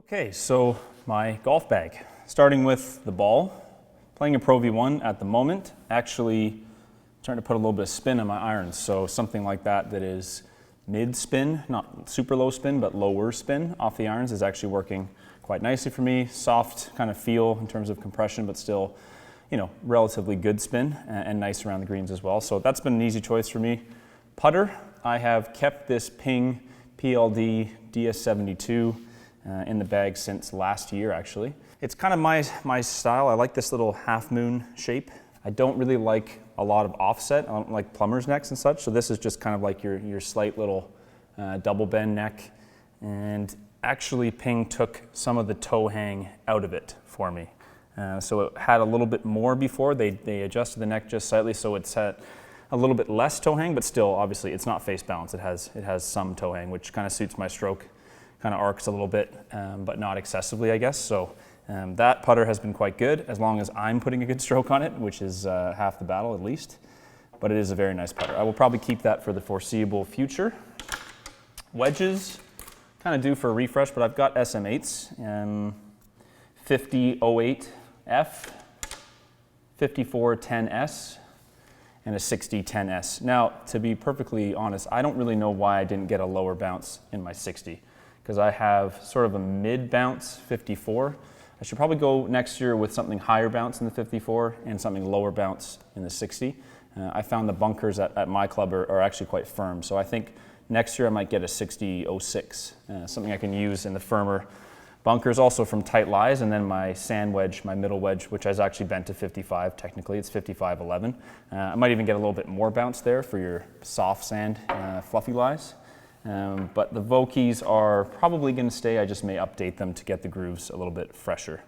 Okay, so my golf bag. Starting with the ball, playing a Pro V1 at the moment, actually trying to put a little bit of spin on my irons. So something like that is mid spin, not super low spin, but lower spin off the irons is actually working quite nicely for me. Soft kind of feel in terms of compression, but still, relatively good spin and nice around the greens as well. So that's been an easy choice for me. Putter, I have kept this Ping PLD DS72 in the bag since last year, actually. It's kind of my style. I like this little half moon shape. I don't really like a lot of offset. I don't like plumber's necks and such. So this is just kind of like your slight little double bend neck. And actually Ping took some of the toe hang out of it for me. So it had a little bit more before. They adjusted the neck just slightly so it's at a little bit less toe hang, but still obviously it's not face balance. It has some toe hang, which kind of suits my stroke. Kind of arcs a little bit, but not excessively, I guess. So that putter has been quite good as long as I'm putting a good stroke on it, which is half the battle at least. But it is a very nice putter. I will probably keep that for the foreseeable future. Wedges, kind of due for a refresh, but I've got SM8s, 50-08F, 54-10S, and a 60-10S. Now, to be perfectly honest, I don't really know why I didn't get a lower bounce in my 60. Because I have sort of a mid bounce 54. I should probably go next year with something higher bounce in the 54 and something lower bounce in the 60. I found the bunkers at my club are actually quite firm. So I think next year I might get a 60-06, something I can use in the firmer bunkers, also from tight lies, and then my sand wedge, my middle wedge, which is actually bent to 55 technically. It's 55-11. I might even get a little bit more bounce there for your soft sand, fluffy lies. But the Vokeys are probably going to stay. I just may update them to get the grooves a little bit fresher.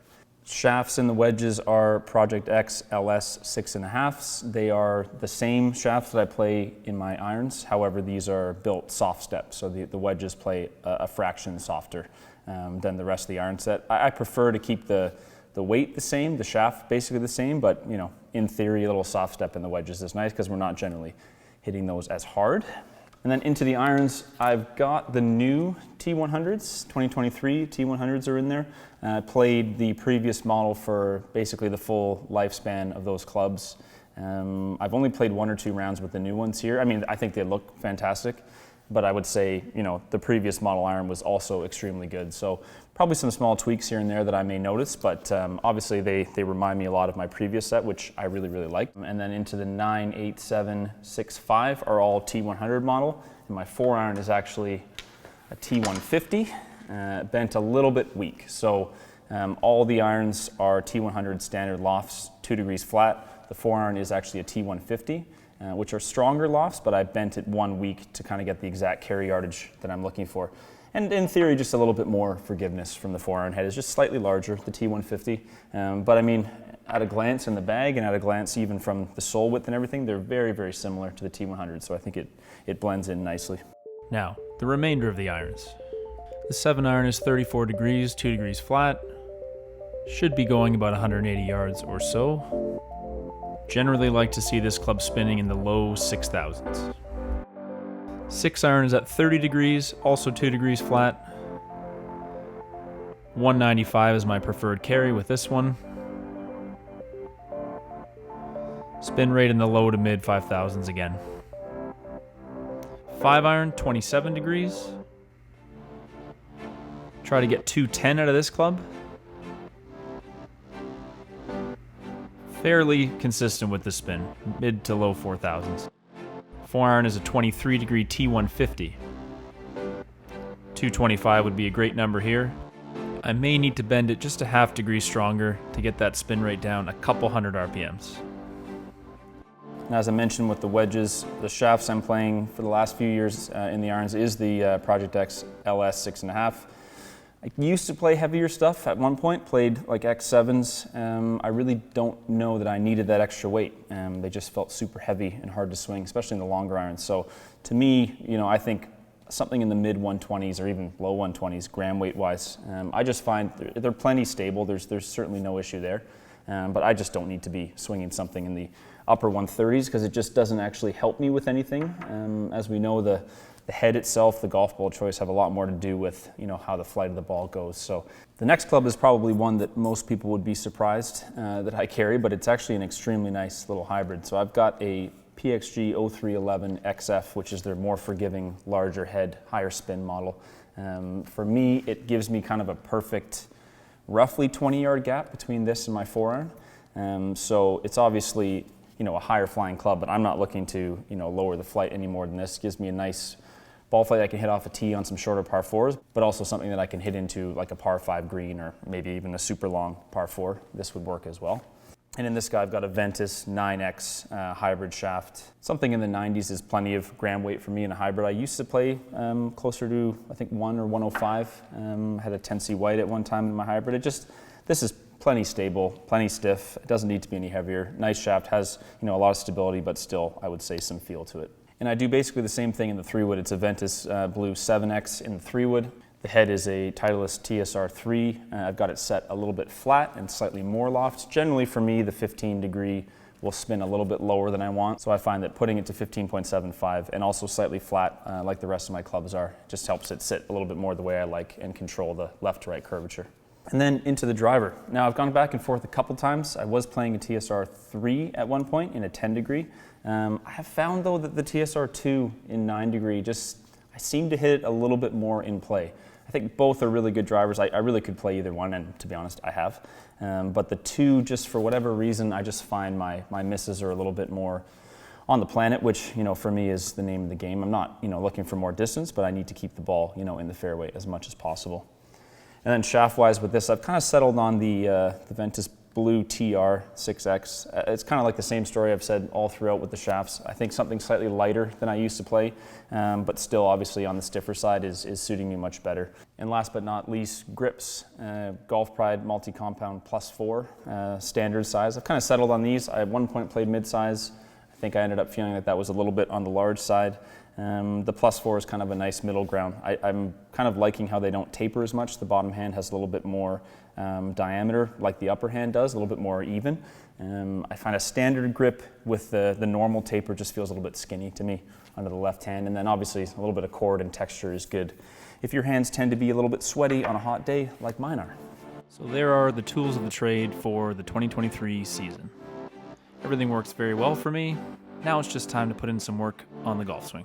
Shafts in the wedges are Project X LS 6.5s. They are the same shafts that I play in my irons. However, these are built soft step, so the wedges play a fraction softer than the rest of the iron set. I prefer to keep the weight the same, the shaft basically the same, but in theory, a little soft step in the wedges is nice because we're not generally hitting those as hard. And then into the irons, I've got the new T100s, 2023 T100s are in there. Played the previous model for basically the full lifespan of those clubs. I've only played 1 or 2 rounds with the new ones here. I mean, I think they look fantastic, but I would say, the previous model iron was also extremely good. So probably some small tweaks here and there that I may notice, but obviously they remind me a lot of my previous set, which I really, really like. And then into the 9, 8, 7, 6, 5 are all T100 model. And my 4 iron is actually a T150, bent a little bit weak. So all the irons are T100 standard lofts, 2 degrees flat. The 4 iron is actually a T150. Which are stronger lofts, but I bent it 1 week to kind of get the exact carry yardage that I'm looking for. And in theory, just a little bit more forgiveness from the 4 iron head. It's just slightly larger, the T150. But I mean, at a glance in the bag and at a glance even from the sole width and everything, they're very, very similar to the T100. So I think it blends in nicely. Now, the remainder of the irons. The 7 iron is 34 degrees, 2 degrees flat. Should be going about 180 yards or so. Generally like to see this club spinning in the low 6,000s. 6 iron is at 30 degrees, also 2 degrees flat. 195 is my preferred carry with this one. Spin rate in the low to mid 5,000s again. 5 iron, 27 degrees. Try to get 210 out of this club. Fairly consistent with the spin, mid to low 4,000s. 4 iron is a 23 degree T150. 225 would be a great number here. I may need to bend it just a half degree stronger to get that spin rate down a couple hundred RPMs. And as I mentioned with the wedges, the shafts I'm playing for the last few years in the irons is the Project X LS 6.5. I used to play heavier stuff at one point, played like X7s. I really don't know that I needed that extra weight. They just felt super heavy and hard to swing, especially in the longer irons. So to me, I think something in the mid 120s or even low 120s gram weight wise, I just find they're plenty stable. There's certainly no issue there. But I just don't need to be swinging something in the upper 130s because it just doesn't actually help me with anything. As we know, the the head itself, the golf ball choice, have a lot more to do with, how the flight of the ball goes. So the next club is probably one that most people would be surprised that I carry, but it's actually an extremely nice little hybrid. So I've got a PXG 0311 XF, which is their more forgiving, larger head, higher spin model. For me, it gives me kind of a perfect, roughly 20-yard gap between this and my 4-iron. So it's obviously, a higher flying club, but I'm not looking to, lower the flight any more than this. It gives me a nice ball flight I can hit off a tee on some shorter par 4s, but also something that I can hit into like a par 5 green or maybe even a super long par 4. This would work as well. And in this guy, I've got a Ventus 9X hybrid shaft. Something in the 90s is plenty of gram weight for me in a hybrid. I used to play closer to, I think, 1 or 105. Had a Tennessee White at one time in my hybrid. This is plenty stable, plenty stiff. It doesn't need to be any heavier. Nice shaft, has a lot of stability, but still, I would say, some feel to it. And I do basically the same thing in the 3-wood. It's a Ventus Blue 7X in the 3-wood. The head is a Titleist TSR3. I've got it set a little bit flat and slightly more loft. Generally for me, the 15 degree will spin a little bit lower than I want. So I find that putting it to 15.75 and also slightly flat like the rest of my clubs are, just helps it sit a little bit more the way I like and control the left to right curvature. And then into the driver. Now I've gone back and forth a couple times. I was playing a TSR3 at one point in a 10 degree. I have found though that the TSR2 in 9 degree I seem to hit it a little bit more in play. I think both are really good drivers. I really could play either one, and to be honest, I have. But the 2, just for whatever reason, I just find my misses are a little bit more on the planet, which, for me is the name of the game. I'm not, looking for more distance, but I need to keep the ball, in the fairway as much as possible. And then shaft-wise with this, I've kind of settled on the Ventus Blue TR 6X. It's kind of like the same story I've said all throughout with the shafts. I think something slightly lighter than I used to play, but still obviously on the stiffer side is suiting me much better. And last but not least, grips. Golf Pride Multi-Compound +4 standard size. I've kind of settled on these. I at one point played mid-size. I think I ended up feeling that was a little bit on the large side. The +4 is kind of a nice middle ground. I'm kind of liking how they don't taper as much. The bottom hand has a little bit more diameter like the upper hand does, a little bit more even. I find a standard grip with the normal taper just feels a little bit skinny to me under the left hand. And then obviously a little bit of cord and texture is good if your hands tend to be a little bit sweaty on a hot day like mine are. So there are the tools of the trade for the 2023 season. Everything works very well for me. Now it's just time to put in some work on the golf swing.